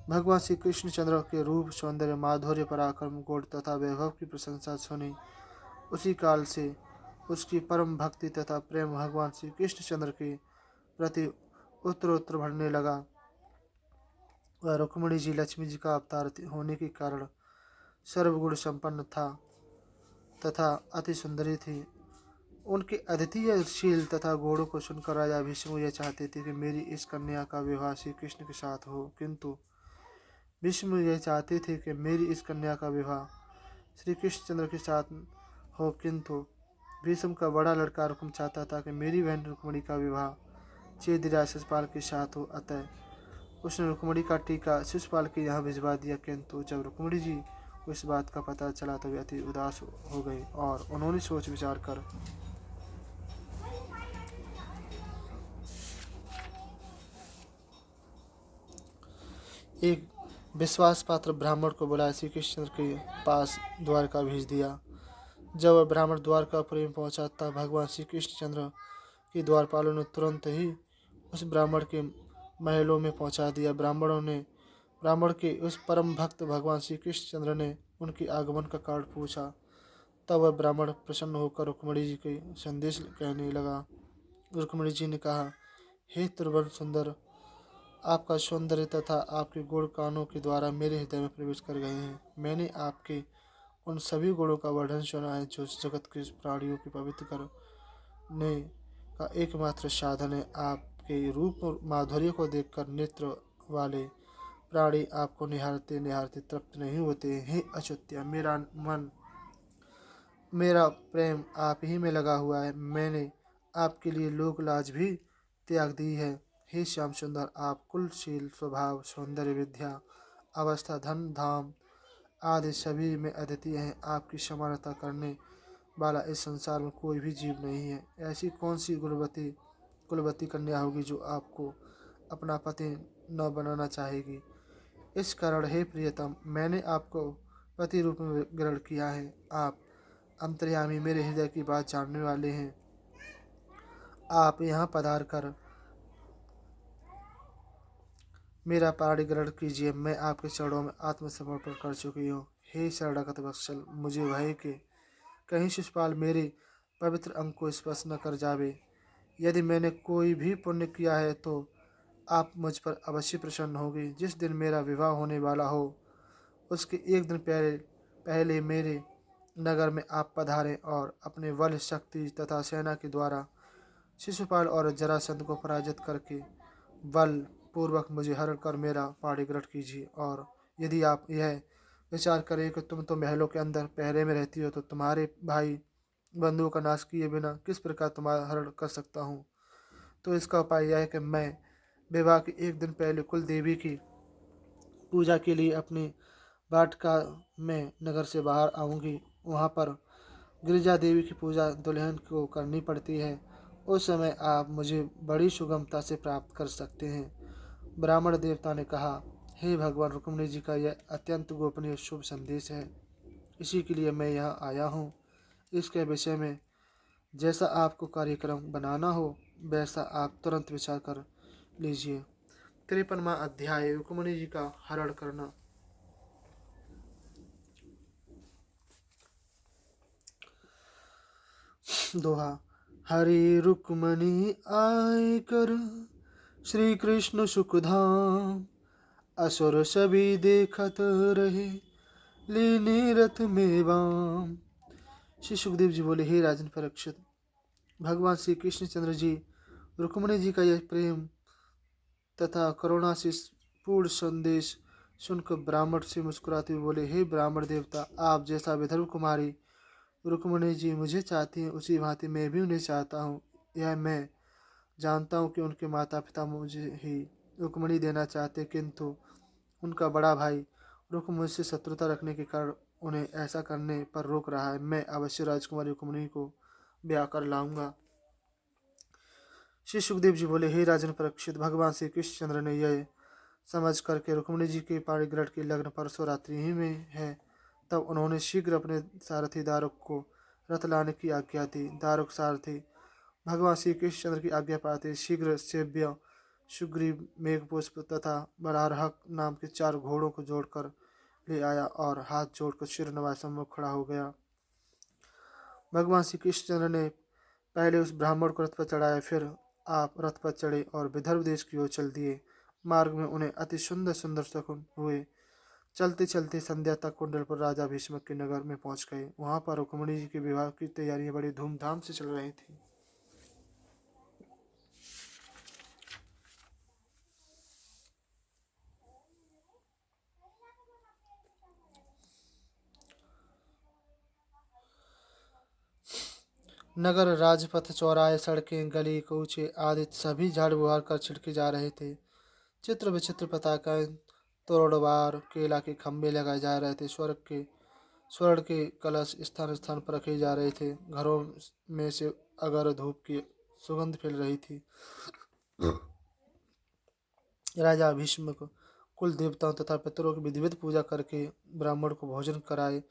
भगवान श्री कृष्णचंद्र के रूप, सौंदर्य, माधुर्य, पराक्रम, गुण तथा वैभव की प्रशंसा सुनी, उसी काल से उसकी परम भक्ति तथा प्रेम भगवान श्री कृष्णचंद्र के प्रति उत्तरोत्तर बढ़ने लगा। वह रुक्मिणी जी लक्ष्मी जी का अवतार होने के कारण सर्वगुण संपन्न था तथा अति सुंदरी थी। उनके अद्वितीय शील तथा गुणों को सुनकर राजा भीष्म यह चाहते थे कि मेरी इस कन्या का विवाह श्री कृष्ण के साथ हो, किंतु भीष्म यह चाहते थे कि मेरी इस कन्या का विवाह श्री कृष्णचंद्र के साथ हो, किंतु भीष्म का बड़ा लड़का रुक्म चाहता था कि मेरी बहन रुक्मिणी का विवाह चेदिराज शिशुपाल के साथ हो। अतः उसने रुक्मिणी का टीका शिशुपाल के यहाँ भिजवा दिया, किंतु जब रुक्मिणी जी को इस बात का पता चला तो वे अति उदास हो गई और उन्होंने सोच विचार कर एक विश्वास पात्र ब्राह्मण को बुलाया श्री कृष्ण के पास द्वारका भेज दिया। जब वह ब्राह्मण द्वारकापुरी में पहुंचा तब भगवान श्री कृष्णचंद्र के द्वारपालों ने तुरंत ही उस ब्राह्मण के महलों में पहुंचा दिया। ब्राह्मण के उस परम भक्त भगवान श्री कृष्णचंद्र ने उनके आगमन का कारण पूछा। तब वह ब्राह्मण प्रसन्न होकर रुक्मिणी जी के संदेश कहने लगा। रुक्मिणी जी ने कहा, हे त्रिभुवन सुंदर, आपका सौंदर्य तथा आपके गुण कानों के द्वारा मेरे हृदय में प्रवेश कर गए हैं। मैंने आपके उन सभी गुणों का वर्णन सुना है जो जगत के प्राणियों के पवित्र करने का एकमात्र साधन है। आपके रूप और माधुर्य को देखकर नेत्र वाले प्राणी आपको निहारते निहारते तृप्त नहीं होते। हे अच्युत्य, मेरा प्रेम आप ही में लगा हुआ है। मैंने आपके लिए लोक लाज भी त्याग दी है। हे श्याम सुंदर, आप कुलशील, स्वभाव, सौंदर्य, विद्या, अवस्था, धन, धाम आदि सभी में अद्वितीय हैं। आपकी समानता करने वाला इस संसार में कोई भी जीव नहीं है। ऐसी कौन सी कुलवती कन्या होगी जो आपको अपना पति न बनाना चाहेगी। इस कारण हे प्रियतम, मैंने आपको पति रूप में ग्रहण किया है। आप अंतर्यामी, मेरे हृदय की बात जानने वाले हैं। आप यहाँ पधार कर मेरा पाणी ग्रहण कीजिए। मैं आपके चरणों में आत्मसमर्पण कर चुकी हूँ। हे शरणागत वत्सल, मुझे भय के कहीं शिशुपाल मेरे पवित्र अंग को स्पर्श न कर जावे। यदि मैंने कोई भी पुण्य किया है तो आप मुझ पर अवश्य प्रसन्न होगी। जिस दिन मेरा विवाह होने वाला हो उसके एक दिन पहले मेरे नगर में आप पधारें और अपने बल, शक्ति तथा सेना के द्वारा शिशुपाल और जरासंध को पराजित करके बल पूर्वक मुझे हरण कर मेरा पाणी ग्रहण कीजिए। और यदि आप यह विचार करें कि तुम तो महलों के अंदर पहरे में रहती हो तो तुम्हारे भाई बंधुओं का नाश किए बिना किस प्रकार तुम्हारा हरण कर सकता हूँ, तो इसका उपाय यह है कि मैं विवाह के एक दिन पहले कुल देवी की पूजा के लिए अपनी वाटिका में नगर से बाहर आऊँगी। वहाँ पर गिरिजा देवी की पूजा दुल्हन को करनी पड़ती है। उस समय आप मुझे बड़ी सुगमता से प्राप्त कर सकते हैं। ब्राह्मण देवता ने कहा, हे भगवान, रुक्मिणी जी का यह अत्यंत गोपनीय शुभ संदेश है। इसी के लिए मैं यहाँ आया हूँ। इसके विषय में जैसा आपको कार्यक्रम बनाना हो वैसा आप तुरंत विचार कर लीजिए। 53वां अध्याय, रुक्मिणी जी का हरण करना। दोहा। हरि रुक्मणी आए कर श्री कृष्ण सुखधाम, असुर सभी देखत रहे लीने रथ में वाम। श्री सुखदेव जी बोले, हे राजन परीक्षित, भगवान श्री कृष्णचंद्र जी रुक्मिणी जी का यह प्रेम तथा करुणा से पूर्ण संदेश सुनकर ब्राह्मण से मुस्कुराते हुए बोले, हे ब्राह्मण देवता, आप जैसा विदर्भ कुमारी रुक्मिणी जी मुझे चाहती हैं उसी भांति मैं भी उन्हें चाहता हूँ। यह मैं जानता हूँ कि उनके माता पिता मुझे ही रुक्मिणी देना चाहते, किंतु उनका बड़ा भाई रुक मुझसे शत्रुता रखने के कारण उन्हें ऐसा करने पर रोक रहा है। मैं अवश्य राजकुमारी रुक्मिणी को ब्याह कर लाऊंगा। श्री सुखदेव जी बोले, हे राजन परीक्षित, भगवान श्री कृष्णचंद्र ने यह समझ करके रुक्मिणी जी के पाणिग्रहण के लग्न परसों रात्रि ही में है, तब उन्होंने शीघ्र अपने सारथी दारुक को रथ लाने की आज्ञा दी। दारुक सारथी भगवान श्री कृष्णचंद्र की आज्ञा पाते शीघ्र सेव्य सुग्रीव, मेघपुष्प तथा बराहक नाम के 4 घोड़ों को जोड़कर ले आया और हाथ जोड़कर सिर नवाए सम्मुख खड़ा हो गया। भगवान श्री कृष्णचंद्र ने पहले उस ब्राह्मण को रथ पर चढ़ाया, फिर आप रथ पर चढ़े और विदर्भ देश की ओर चल दिए। मार्ग में उन्हें अति सुंदर सुंदर शकुन हुए। चलते चलते संध्या तक कुंडलपुर राजा भीष्मक के नगर में पहुंच गए। वहां पर रुक्मिणी जी के विवाह की तैयारियां बड़ी धूमधाम से चल रही थी। नगर, राजपथ, चौराहे, सड़कें, गली कूचे आदि सभी झाड़ बुहार कर छिड़के जा रहे थे। चित्र विचित्र पताकाएं, तोड़वार केला के खंभे लगाए जा रहे थे। स्वर्ण के कलश स्थान स्थान पर रखे जा रहे थे। घरों में से अगर धूप की सुगंध फैल रही थी। राजा भीष्म को कुल देवताओं तथा पितरों की विधिवत पूजा करके ब्राह्मण को भोजन कराए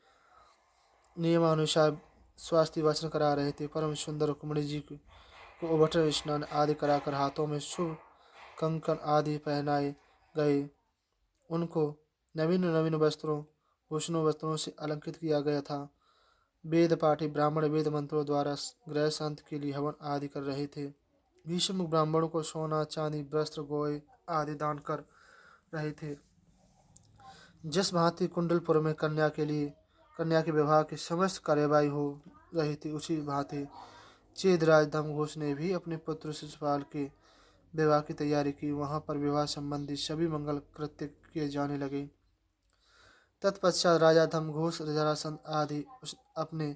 नियमानुसार स्वास्थ्य वाचन करा रहे थे। परम सुंदर रुक्मिणी जी को उभट स्नान आदि कराकर हाथों में शुभ कंकन आदि पहनाए गए। उनको नवीन नवीन वस्त्रों भूषणों वस्त्रों से अलंकृत किया गया था। वेद पाठी ब्राह्मण वेद मंत्रों द्वारा ग्रह शांति के लिए हवन आदि कर रहे थे। भीष्म ब्राह्मणों को सोना चांदी वस्त्र गोए आदि दान कर रहे थे। जिस भांति कुंडलपुर में कन्या के विवाह की समस्त कार्यवाही हो रही थी, उसी भांति चेदराज धर्मघोष ने भी अपने पुत्र शिशुपाल के विवाह की तैयारी की। वहां पर विवाह संबंधी सभी मंगल कृत्य किए जाने लगे। तत्पश्चात राजा धर्मघोष जरासंध आदि अपने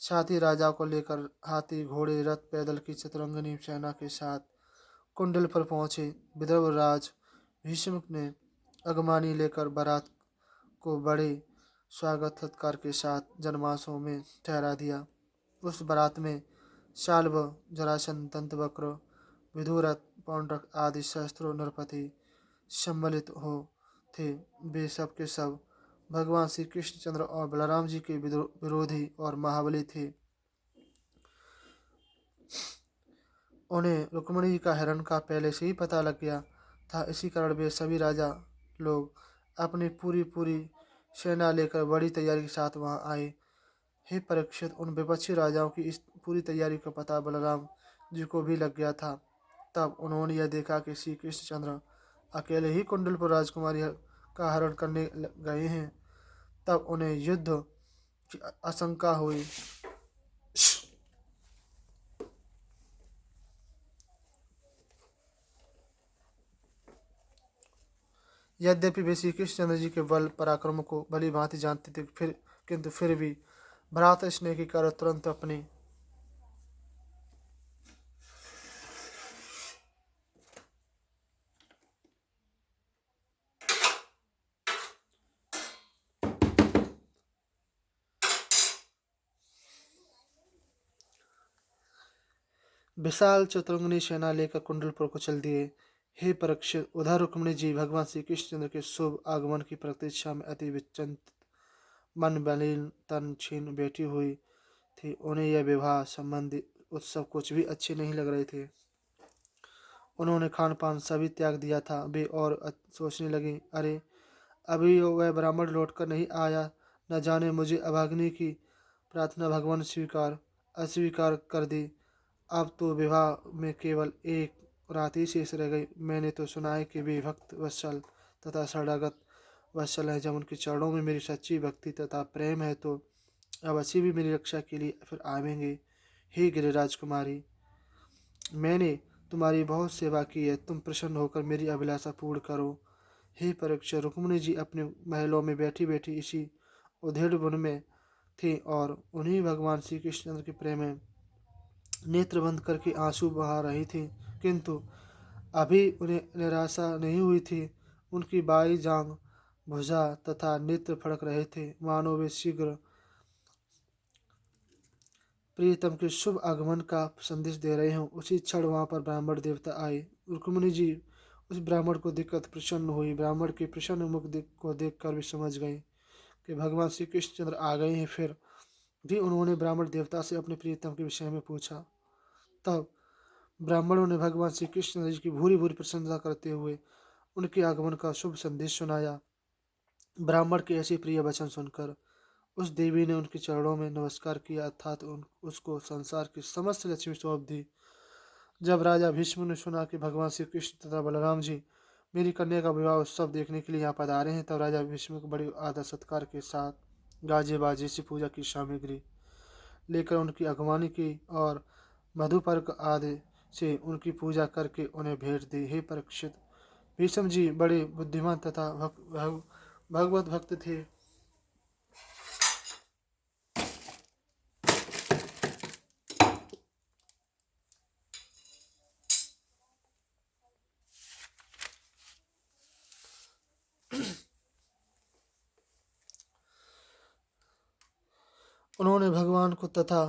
साथी राजाओं को लेकर हाथी घोड़े रथ पैदल की चतुरंगिनी सेना के साथ कुंडल पर पहुंचे। विदर्भ राज भीष्म ने अगमानी लेकर बारात को बड़े स्वागत सत्कार के साथ जनमानसों में ठहरा दिया। उस बारात में शाल्व जरासंध दंतवक्र विदुरथ पौंड्रक आदि सहस्त्रों नरपति सम्मिलित हो थे। वे सब के सब भगवान श्री कृष्णचंद्र और बलराम जी के विरोधी और महाबली थे। उन्हें रुक्मिणी जी का हरण का पहले से ही पता लग गया था। इसी कारण वे सभी राजा लोग अपनी पूरी सेना लेकर बड़ी तैयारी के साथ वहां आए। हे परीक्षित, उन विपक्षी राजाओं की इस पूरी तैयारी का पता बलराम जी को भी लग गया था। तब उन्होंने यह देखा कि श्री कृष्णचंद्र अकेले ही कुंडलपुर राजकुमारी का हरण करने गए हैं। तब उन्हें युद्ध की आशंका हुई। यद्यपि वे श्री कृष्णचंद्र जी के बल पराक्रम को भली भांति जानते थे, किंतु फिर भी भ्रात स्नेह के कारण तुरंत अपने विशाल चतुरंगिनी सेना लेकर कुंडलपुर को चल दिए। हे परीक्षित, उधर रुक्मिणी जी भगवान श्री कृष्णचंद्र के शुभ आगमन की प्रतीक्षा में अति विचलित मन मलिन तन छीन बैठी हुई थी। उन्हें यह विवाह संबंधी उत्सव कुछ भी अच्छे नहीं लग रहे थे। उन्होंने खान पान सभी त्याग दिया था। वे और सोचने लगी, अरे अभी वह ब्राह्मण लौटकर नहीं आया, न जाने मुझे अभागिनी की प्रार्थना भगवान अस्वीकार कर दी। अब तो विवाह में केवल एक रात ही शेष रह गई। मैंने तो सुना है कि वे भक्त वत्सल तथा शरणागत वत्सल है। जब उनके चरणों में मेरी सच्ची भक्ति तथा प्रेम है तो अवश्य भी मेरी रक्षा के लिए फिर आवेंगे। हे गिरिराज कुमारी, मैंने तुम्हारी बहुत सेवा की है, तुम प्रसन्न होकर मेरी अभिलाषा पूर्ण करो। हे परीक्षित, रुक्मिणी जी अपने महलों में बैठी बैठी इसी उधेड़ वन में थी और उन्हीं भगवान श्री कृष्णचंद्र के प्रेम में नेत्र बंद करके आंसू बहा रही थी। किंतु अभी उन्हें निराशा नहीं हुई थी। उनकी बाई जांग, भुजा तथा नेत्र फड़क रहे थे, मानो वे शीघ्र प्रियतम के शुभ आगमन का संदेश दे रहे हों। उसी क्षण वहां पर ब्राह्मण देवता आए। रुक्मिणी जी उस ब्राह्मण को देखकर प्रसन्न हुई। ब्राह्मण के प्रसन्न को देखकर भी समझ गई कि भगवान श्री कृष्णचंद्र आ गए हैं। फिर भी उन्होंने ब्राह्मण देवता से अपने प्रियतम के विषय में पूछा। तब ब्राह्मणों ने भगवान श्री कृष्ण जी की भूरी भूरी प्रशंसा करते हुए उनके आगमन का शुभ संदेश सुनाया। ब्राह्मण के ऐसे प्रिय वचन सुनकर उस देवी ने उनके चरणों में नमस्कार किया, अर्थात उसको संसार की समस्त लक्ष्मी सौंप दी। जब राजा भीष्म ने सुना कि भगवान श्री कृष्ण तथा बलराम जी मेरी कन्या का विवाह उत्सव देखने के लिए यहाँ पधारे हैं, तब राजा भीष्म को बड़े आदर सत्कार के साथ गाजे बाजे से पूजा की सामग्री लेकर उनकी अगवानी की और मधुपर्क आदि से उनकी पूजा करके उन्हें भेंट दी। हे परीक्षित, भीष्म जी बड़े बुद्धिमान तथा भगवत भक्त थे। उन्होंने भगवान को तथा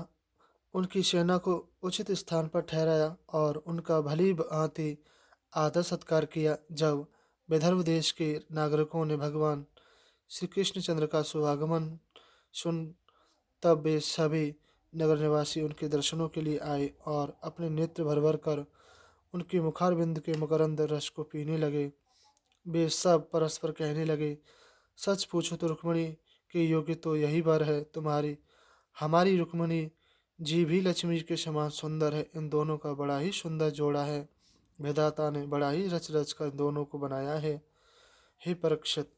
उनकी सेना को उचित स्थान पर ठहराया और उनका भली भांति आदर सत्कार किया। जब विदर्भ देश के नागरिकों ने भगवान श्री कृष्णचंद्र का शुभागमन सुन तब वे सभी नगर निवासी उनके दर्शनों के लिए आए और अपने नेत्र भर भर कर उनके मुखारविंद के मकरंद रस को पीने लगे। वे सब परस्पर कहने लगे, सच पूछो तो रुक्मिणी के योग्य तो यही वर है तुम्हारी। हमारी रुक्मिणी जी भी लक्ष्मी के समान सुंदर है। इन दोनों का बड़ा ही सुंदर जोड़ा है। विधाता ने बड़ा ही रच रच कर दोनों को बनाया है। हे परीक्षित,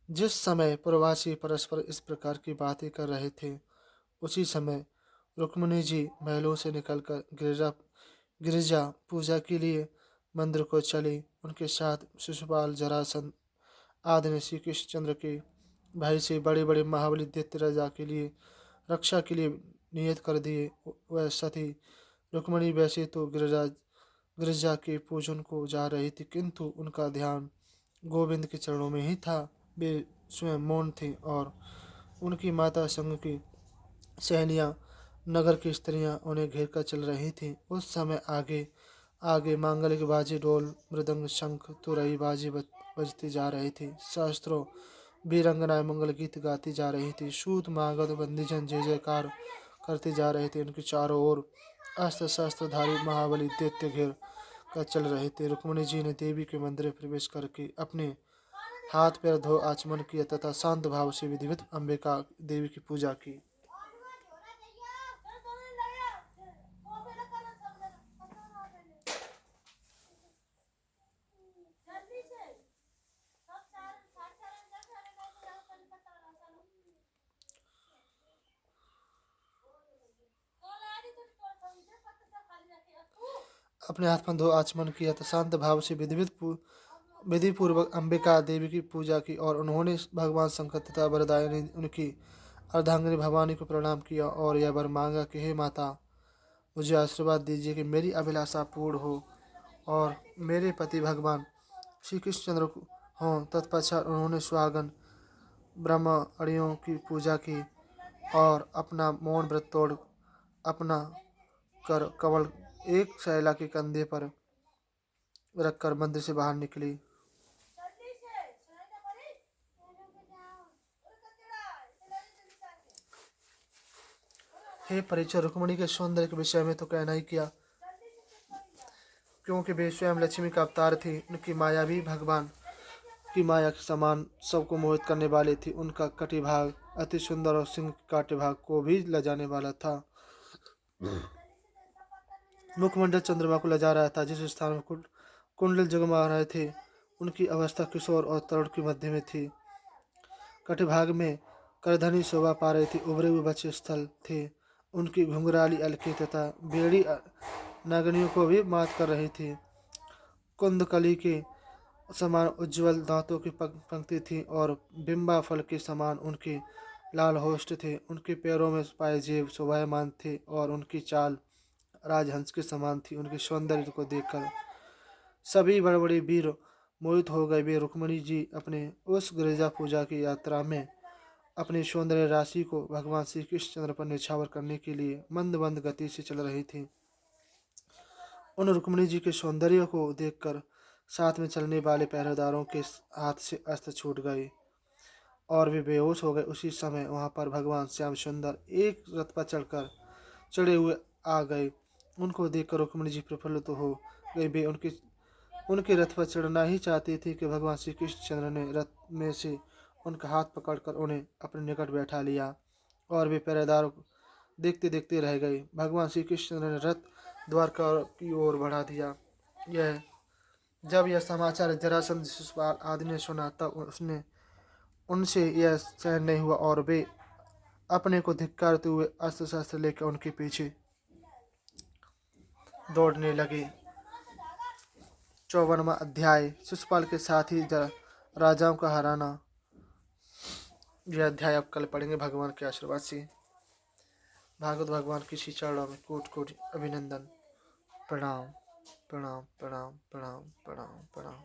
जिस समय प्रवासी परस्पर इस प्रकार की बातें कर रहे थे, उसी समय रुक्मिणी जी महलों से निकलकर गिरिजा गिरिजा पूजा के लिए मंदिर को चली। उनके साथ शिशुपाल, जरासंध आदि ने श्री कृष्णचंद्र के भाई से बड़े बड़े महाबली दैत्य राजा के लिए रक्षा के लिए नियत कर दिए। वह सती रुक्मिणी वैसे तो गिरिजा के पूजन को जा रही थी, किंतु उनका ध्यान गोविंद के चरणों में ही था। वे स्वयं मौन थी और उनकी माता संग की सहेलियां, नगर की स्त्रियां उन्हें घेर कर चल रही थीं। उस समय आगे आगे मांगलिक बाजे, ढोल, मृदंग, शंख, तुरई बाजे बजती जा रही थी। शास्त्रों वीरंगनाएं मंगल गीत गाती जा रही थी। सूत मागध बंदीजन जय जयकार करते जा रहे थे। उनके चारों ओर अस्त्र शस्त्रधारी महाबली दैत्य घेर कर चल रहे थे। रुक्मिणी जी ने देवी के मंदिर में प्रवेश करके अपने हाथ पैर धो आचमन किया तथा शांत भाव से विधिवत अंबिका देवी की पूजा की। अपने हाथ में धो आचमन किया तो शांत भाव से विधि पूर्वक अंबिका देवी की पूजा की और उन्होंने भगवान शंकर तथा वरदायिनी उनकी अर्धांगिनी भवानी को प्रणाम किया और यह वर मांगा कि हे माता, मुझे आशीर्वाद दीजिए कि मेरी अभिलाषा पूर्ण हो और मेरे पति भगवान श्री कृष्णचंद्र हों। तत्पश्चात उन्होंने सुहागन ब्रह्मणियों की पूजा की और अपना मौन व्रत तोड़ अपना कर कमल एक शैला के कंधे पर रखकर मंदिर से बाहर निकली। हे परीक्षित, रुक्मिणी के सौंदर्य के विषय में तो कहना ही किया, क्योंकि वे स्वयं लक्ष्मी का अवतार थी। उनकी माया भी भगवान की माया के समान सबको मोहित करने वाली थी। उनका कटिभाग अति सुंदर और सिंह काटे भाग को भी लजाने वाला था। मुखमंडल चंद्रमा को लजा रहा था। जिस स्थान में कुंडल जगमा रहे थे, उनकी अवस्था किशोर और तरुण के मध्य में थी। कटिभाग में करधनी शोभा पा रही थी। उभरे हुए बच्चे स्थल थे। उनकी घुंघराली अलकी तथा बेड़ी नागनियों को भी मात कर रही थी। कुंदकली के समान उज्ज्वल दांतों की पंक्ति थी और बिंबा फल के समान उनके लाल होष्ठ थे। उनके पैरों में पाए जेब शोभायमान थे और उनकी चाल राजहंस के समान थी। उनके सौंदर्य को देखकर सभी बड़े बड़े वीर मोहित हो गए। वे रुक्मिणी जी अपने उस गिरिजा पूजा की यात्रा में अपनी सौंदर्य राशि को भगवान श्री कृष्णचंद्र पर निछावर करने के लिए मंद मंद गति से चल रही थी। उन रुक्मिणी जी के सौंदर्य को देखकर साथ में चलने वाले पहरेदारों के हाथ से अस्त्र छूट गए और वे बेहोश हो गए। उसी समय वहां पर भगवान श्याम सुंदर एक रथ पर चढ़े हुए आ गए। उनको देखकर रुक्मिणी जी प्रफुल्लित हो गई। वे उनके रथ पर चढ़ना ही चाहती थी कि भगवान श्री कृष्णचंद्र ने रथ में से उनका हाथ पकड़कर उन्हें अपने निकट बैठा लिया और वे पहरेदार देखते देखते रह गए। भगवान श्री कृष्णचंद्र ने रथ द्वारका की ओर बढ़ा दिया। जब यह समाचार जरासंध, शिशुपाल आदि ने सुना तब उनसे यह सहन नहीं हुआ और वे अपने को धिक्कारते हुए अस्त्र शस्त्र लेकर उनके पीछे दौड़ने लगे। 54वां अध्याय, शिशुपाल के साथ ही राजाओं का हराना। यह अध्याय अब कल पढ़ेंगे भगवान के आशीर्वाद से। भागवत भगवान की श्री चरणों में कोटि कोटि अभिनंदन। प्रणाम प्रणाम प्रणाम प्रणाम प्रणाम प्रणाम।